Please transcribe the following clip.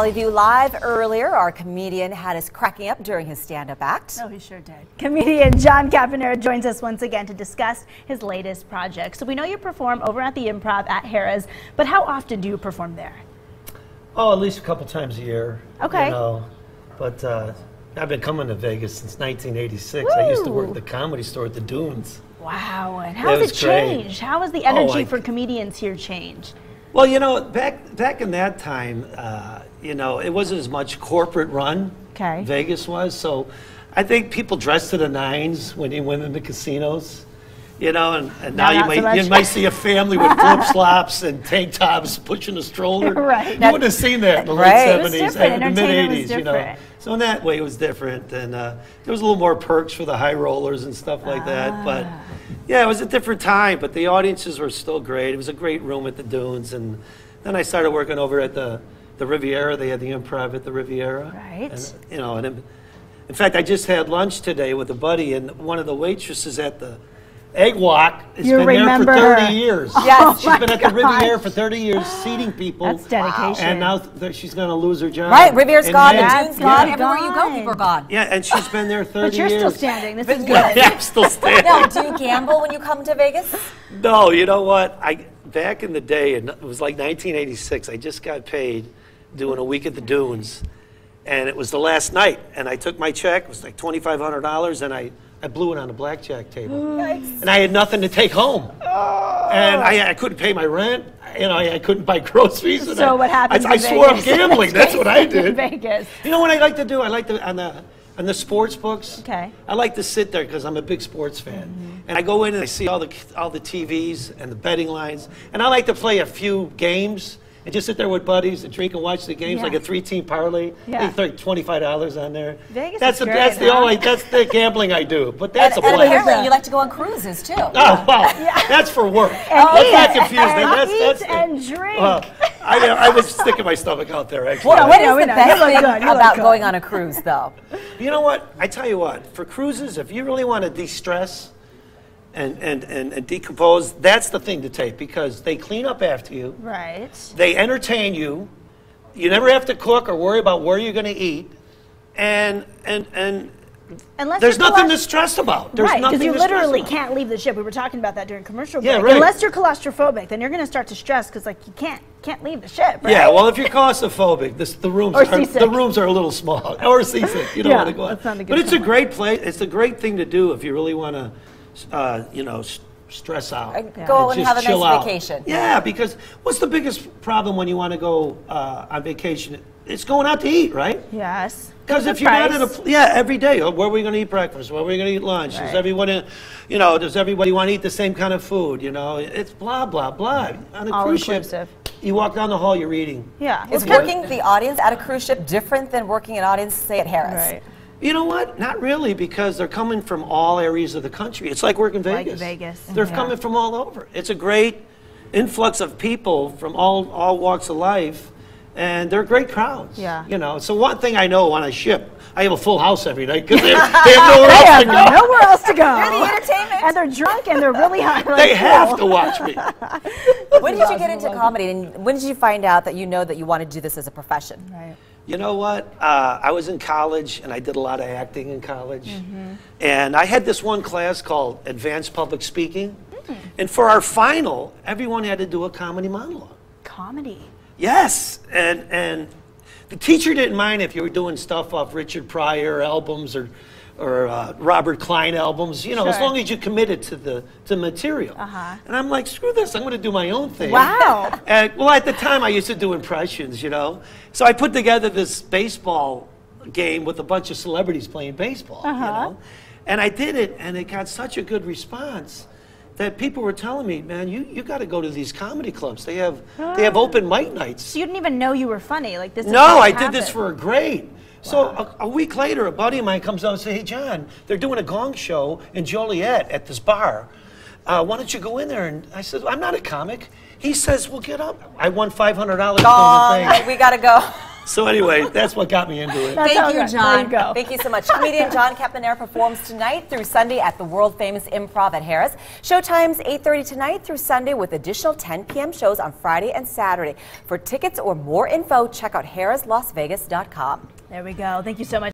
View Live earlier, our comedian had us cracking up during his stand-up act. Oh, he sure did. Comedian John Caponera joins us once again to discuss his latest project. So we know you perform over at the Improv at Harrah's, but how often do you perform there? Oh, at least a couple times a year. Okay. You know, but I've been coming to Vegas since 1986. Woo! I used to work at the Comedy Store at the Dunes. Wow, and how has it changed? How has the energy for comedians here changed? Well, you know, back in that time, you know, it wasn't as much corporate run. Okay. Vegas was, so I think people dressed to the nines when you went into casinos. You know, and now you might see a family with flip-flops and tank tops pushing a stroller. Right. You wouldn't have seen that in the late 70s and the mid-80s, you know. So in that way it was different, and there was a little more perks for the high rollers and stuff like that. But yeah, it was a different time, but the audiences were still great. It was a great room at the Dunes, and then I started working over at the Riviera. They had the Improv at the Riviera. Right. And, you know, and in fact, I just had lunch today with a buddy, and one of the waitresses at the Egg Walk has been there for 30 years. Yes, she's been at the Riviera for 30 years, seating people. That's dedication. And now she's going to lose her job. Right, Riviera's gone, the May. Dune's gone, everywhere you go, people are gone. Yeah, and she's been there 30 years. But you're still standing. This is good. Yeah, I'm still standing. Now, do you gamble when you come to Vegas? No, you know what? Back in the day, and it was like 1986, I just got paid doing a week at the Dunes. And it was the last night. And I took my check, it was like $2,500, and I blew it on a blackjack table. Nice. And I had nothing to take home. And I couldn't pay my rent. You know, I couldn't buy groceries. And so what happens I in swore up Vegas? gambling. That's what I did. In Vegas. You know what I like to do? I like to, on the sports books, Okay. I like to sit there because I'm a big sports fan. And I go in and I see all the TVs and the betting lines. And I like to play a few games and just sit there with buddies and drink and watch the games, like a 3-team parlay. Yeah. They throw $25 on there. Vegas that's is great, that's the gambling I do. But that's And a play. apparently you like to go on cruises, too. Oh, well, that's for work. And Let's eat, not confuse them. and That's eat and drink. I was sticking my stomach out there, actually. Well, what is we the know. best You look thing good. You look about good. going on a cruise, though? You know what? I tell you what. For cruises, if you really want to de-stress and decompose, that's the thing to take, because they clean up after you. Right. They entertain you. You never have to cook or worry about where you're going to eat. And Unless there's you're nothing to stress about. There's right, nothing because you to stress literally about. can't leave the ship. We were talking about that during commercial Yeah, break. right. Unless you're claustrophobic, then you're going to start to stress because, like, you can't leave the ship. Right? Yeah, well, if you're claustrophobic, the rooms are a little small, or seasick. You don't want to go. That's not a good but it's a point. great place. It's a great thing to do if you really want to, you know, stress out. Go and just have a chill nice out. vacation. Yeah, because what's the biggest problem when you want to go on vacation? It's going out to eat, right? Yes. Because if you're not in every day, where are we going to eat breakfast? Where are we going to eat lunch? Right. Does everybody want to eat the same kind of food? You know, it's blah, blah, blah. On a All cruise ship, inclusive. you walk down the hall, you're eating. Yeah. Is working the audience at a cruise ship different than working an audience, say, at Harrah's? Right. You know what? Not really, because they're coming from all areas of the country. It's like working Vegas. Like Vegas. They're coming from all over. It's a great influx of people from all walks of life, and they're great crowds. Yeah. You know, so one thing I know on a ship, I have a full house every night because they have nowhere else to go. Nowhere else to go. You're the entertainment. And they're drunk and they're really high. They have to watch me. When did you get into comedy, and when did you find out that you wanted to do this as a profession? Right. You know what? I was in college, and I did a lot of acting in college. And I had this one class called Advanced Public Speaking. And for our final, everyone had to do a comedy monologue. Comedy. Yes. And the teacher didn't mind if you were doing stuff off Richard Pryor albums or Robert Klein albums, you know, as Sure. long as you committed to the material. And I'm like, screw this, I'm going to do my own thing. Wow. And, well, at the time, I used to do impressions, you know. So I put together this baseball game with a bunch of celebrities playing baseball, you know. And I did it, and it got such a good response that people were telling me, man, you got to go to these comedy clubs. They have open mic nights. So you didn't even know you were funny. Like this. No, I did this for a grade. So a week later, a buddy of mine comes out and says, hey, John, they're doing a gong show in Joliet at this bar. Why don't you go in there? And I said, I'm not a comic. He says, well, get up. I won $500 doing the thing. We got to go. So anyway, that's what got me into it. Thank you, John. There you go. Thank you so much. Comedian John Caponera performs tonight through Sunday at the world-famous Improv at Harrah's. Showtime's 8:30 tonight through Sunday with additional 10 p.m. shows on Friday and Saturday. For tickets or more info, check out harrahslasvegas.com. There we go. Thank you so much.